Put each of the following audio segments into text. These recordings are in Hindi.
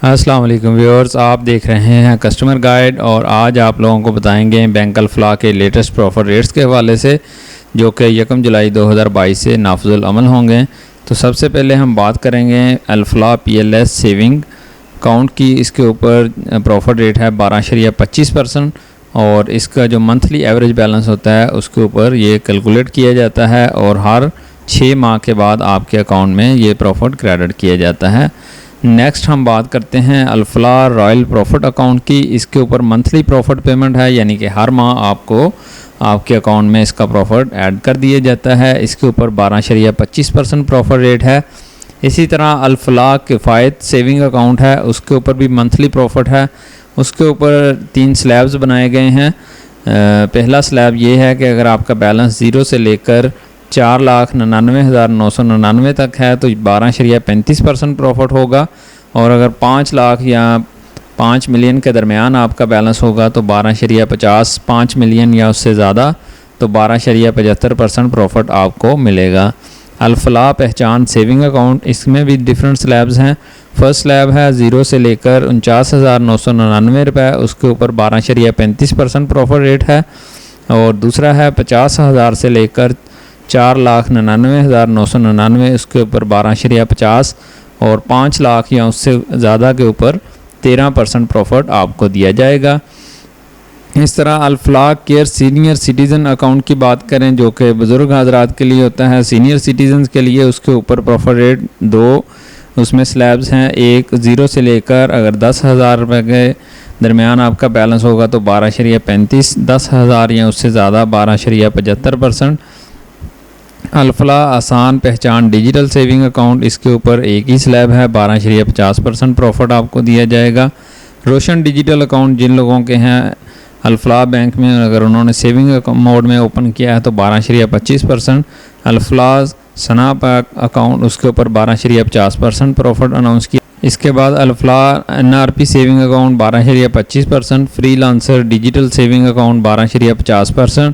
अस्सलाम वालेकुम व्यूअर्स, आप देख रहे हैं कस्टमर गाइड और आज आप लोगों को बताएंगे बैंक अल्फलाह के लेटेस्ट प्रॉफिट रेट्स के हवाले से जो कि 1 जुलाई 2022 से नाफिजुल अमल होंगे। तो सबसे पहले हम बात करेंगे अल्फलाह PLS सेविंग अकाउंट की। इसके ऊपर प्रॉफिट रेट है 12.25% और इसका जो मंथली एवरेज बैलेंस होता है उसके ऊपर ये कैलकुलेट किया जाता है और हर 6 माह के बाद आपके अकाउंट में ये प्रॉफिट क्रेडिट किया जाता है। नेक्स्ट हम बात करते हैं अल्फलाह रॉयल प्रॉफिट अकाउंट की। इसके ऊपर मंथली प्रॉफिट पेमेंट है, यानी कि हर माह आपको आपके अकाउंट में इसका प्रॉफिट ऐड कर दिया जाता है। इसके ऊपर 12.25% प्रॉफिट रेट है। इसी तरह अल्फलाह किफ़ायत सेविंग अकाउंट है, उसके ऊपर भी मंथली प्रॉफिट है। उसके ऊपर 3 स्लैब्स बनाए गए हैं। पहला स्लैब ये है कि अगर आपका बैलेंस 0 से लेकर 4,99,999 तक है तो 12.35% प्रॉफिट होगा, और अगर 5 लाख या 5 मिलियन के दरमियान आपका बैलेंस होगा तो 12.50, 5 मिलियन या उससे ज़्यादा तो 12.75% प्रॉफिट आपको मिलेगा। अल्फलाह पहचान सेविंग अकाउंट, इसमें भी डिफरेंट स्लैब्स हैं। फर्स्ट स्लैब है 0 से लेकर 49,999 रुपये, उसके ऊपर 12.35% प्रॉफिट रेट है। और दूसरा है 50,000 से लेकर 4,99,999, उसके ऊपर 12.50 और 5 लाख या उससे ज़्यादा के ऊपर 13% प्रॉफिट आपको दिया जाएगा। इस तरह Alfalah care senior citizen account की बात करें जो कि बुज़ुर्ग हज़रात के लिए होता है, सीनियर सिटीज़न के लिए, उसके ऊपर प्रॉफिट रेट 2 उसमें स्लैब्स हैं। एक 0 से लेकर अगर 10,000 रुपये के दरमियान आपका बैलेंस होगा तो 12.35, 10,000 या उससे ज़्यादा 12.75%। अल्फलाह आसान पहचान डिजिटल सेविंग अकाउंट, इसके ऊपर एक ही स्लैब है, 12.50% प्रॉफिट आपको दिया जाएगा। रोशन डिजिटल अकाउंट जिन लोगों के हैं अल्फलाह बैंक में, अगर उन्होंने सेविंग मोड में ओपन किया है तो 12.25%। अल्फलाह सना पैक अकाउंट, उसके ऊपर 12.50% प्रॉफिट अनाउंस किया। इसके बाद Alfalah NRP saving account 12.25%, freelancer digital saving account 12.50%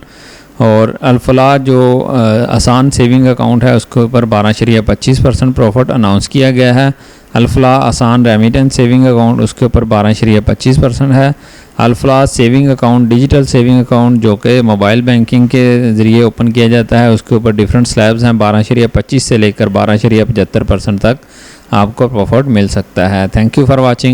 और अल्फलाह जो आसान सेविंग अकाउंट है उसके ऊपर 12.25% प्रॉफिट अनाउंस किया गया है। अल्फलाह आसान रेमिटेंस सेविंग अकाउंट, उसके ऊपर 12.25% है। Alfalah saving account digital saving account जो कि मोबाइल बैंकिंग के ज़रिए ओपन किया जाता है, उसके ऊपर डिफरेंट स्लैब्स हैं, 12.25 से लेकर 12.75% तक आपको प्रॉफिट मिल सकता है। Thank you for watching.